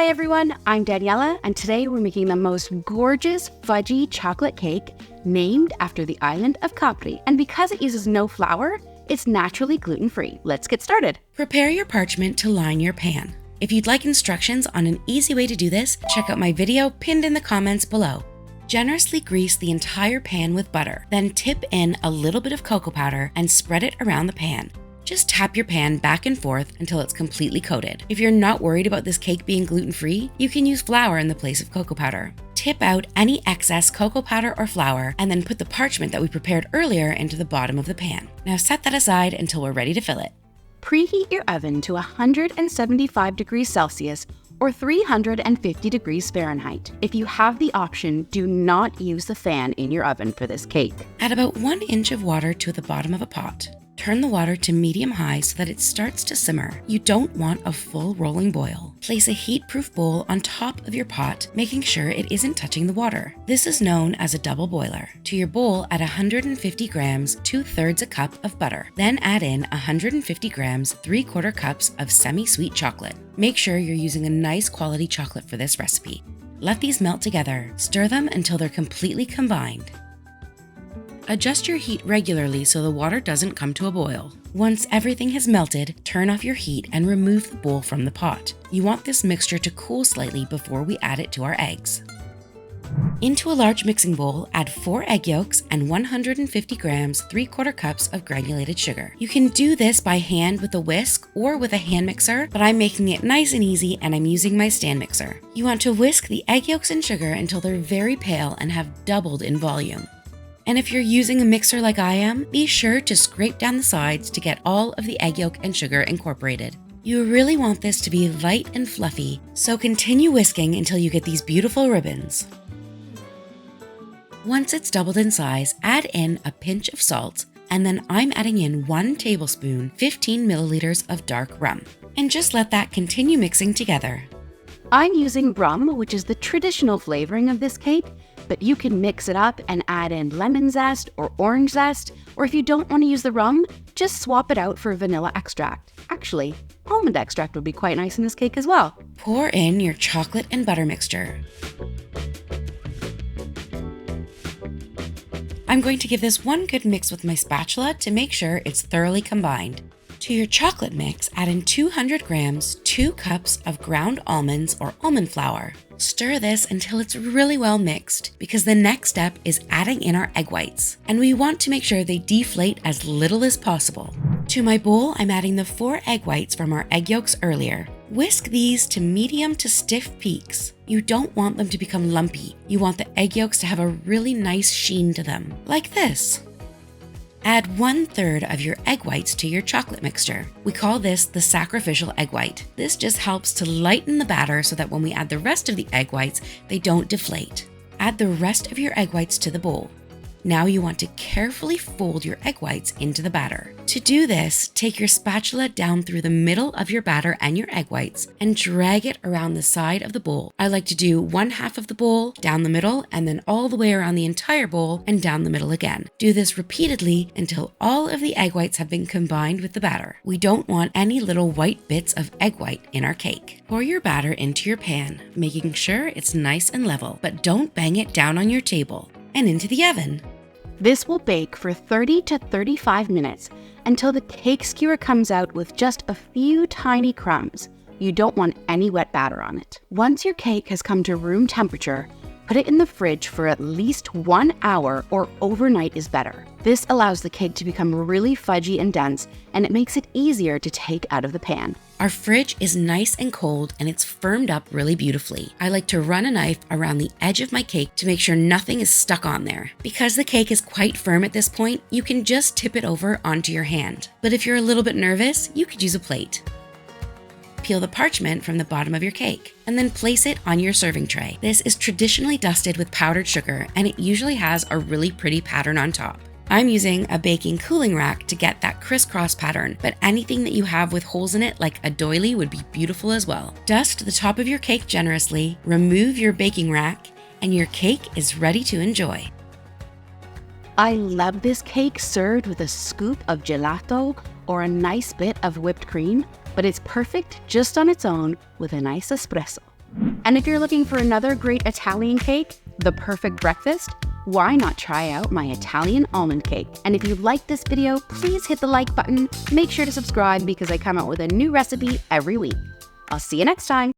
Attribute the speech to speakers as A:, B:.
A: Hi everyone, I'm Daniela, and today we're making the most gorgeous fudgy chocolate cake named after the island of Capri. And because it uses no flour, it's naturally gluten-free. Let's get started.
B: Prepare your parchment to line your pan. If you'd like instructions on an easy way to do this, check out my video pinned in the comments below. Generously grease the entire pan with butter, then tip in a little bit of cocoa powder and spread it around the pan. Just tap your pan back and forth until it's completely coated. If you're not worried about this cake being gluten-free, you can use flour in the place of cocoa powder. Tip out any excess cocoa powder or flour and then put the parchment that we prepared earlier into the bottom of the pan. Now set that aside until we're ready to fill it.
A: Preheat your oven to 175 degrees Celsius or 350 degrees Fahrenheit. If you have the option, do not use the fan in your oven for this cake.
B: Add about 1 inch of water to the bottom of a pot. Turn the water to medium-high so that it starts to simmer. You don't want a full rolling boil. Place a heat-proof bowl on top of your pot, making sure it isn't touching the water. This is known as a double boiler. To your bowl, add 150 grams, 2/3 a cup of butter. Then add in 150 grams, 3/4 cups of semi-sweet chocolate. Make sure you're using a nice quality chocolate for this recipe. Let these melt together. Stir them until they're completely combined. Adjust your heat regularly so the water doesn't come to a boil. Once everything has melted, turn off your heat and remove the bowl from the pot. You want this mixture to cool slightly before we add it to our eggs. Into a large mixing bowl, add 4 egg yolks and 150 grams, 3/4 cups of granulated sugar. You can do this by hand with a whisk or with a hand mixer, but I'm making it nice and easy and I'm using my stand mixer. You want to whisk the egg yolks and sugar until they're very pale and have doubled in volume. And if you're using a mixer like I am, be sure to scrape down the sides to get all of the egg yolk and sugar incorporated. You really want this to be light and fluffy, so continue whisking until you get these beautiful ribbons. Once it's doubled in size, add in a pinch of salt, and then I'm adding in 1 tablespoon, 15 milliliters of dark rum. And just let that continue mixing together.
A: I'm using rum, which is the traditional flavoring of this cake, but you can mix it up and add in lemon zest or orange zest, or if you don't want to use the rum, just swap it out for vanilla extract. Actually, almond extract would be quite nice in this cake as well.
B: Pour in your chocolate and butter mixture. I'm going to give this one good mix with my spatula to make sure it's thoroughly combined. To your chocolate mix, add in 200 grams, 2 cups of ground almonds or almond flour. Stir this until it's really well mixed, because the next step is adding in our egg whites, and we want to make sure they deflate as little as possible. To my bowl, I'm adding the 4 egg whites from our egg yolks earlier. Whisk these to medium to stiff peaks. You don't want them to become lumpy. You want the egg yolks to have a really nice sheen to them, like this. Add 1/3 of your egg whites to your chocolate mixture. We call this the sacrificial egg white. This just helps to lighten the batter so that when we add the rest of the egg whites, they don't deflate. Add the rest of your egg whites to the bowl. Now you want to carefully fold your egg whites into the batter. To do this, take your spatula down through the middle of your batter and your egg whites and drag it around the side of the bowl. I like to do 1/2 of the bowl down the middle and then all the way around the entire bowl and down the middle again. Do this repeatedly until all of the egg whites have been combined with the batter. We don't want any little white bits of egg white in our cake. Pour your batter into your pan, making sure it's nice and level, but don't bang it down on your table, and into the oven.
A: This will bake for 30 to 35 minutes until the cake skewer comes out with just a few tiny crumbs. You don't want any wet batter on it. Once your cake has come to room temperature, put it in the fridge for at least 1 hour or overnight is better. This allows the cake to become really fudgy and dense, and it makes it easier to take out of the pan.
B: Our fridge is nice and cold and it's firmed up really beautifully. I like to run a knife around the edge of my cake to make sure nothing is stuck on there. Because the cake is quite firm at this point, you can just tip it over onto your hand. But if you're a little bit nervous, you could use a plate. Peel the parchment from the bottom of your cake and then place it on your serving tray. This is traditionally dusted with powdered sugar and it usually has a really pretty pattern on top. I'm using a baking cooling rack to get that crisscross pattern, but anything that you have with holes in it like a doily would be beautiful as well. Dust the top of your cake generously, remove your baking rack, and your cake is ready to enjoy.
A: I love this cake served with a scoop of gelato or a nice bit of whipped cream, but it's perfect just on its own with a nice espresso. And if you're looking for another great Italian cake, the perfect breakfast, why not try out my Italian almond cake? And if you like this video, please hit the like button. Make sure to subscribe because I come out with a new recipe every week. I'll see you next time.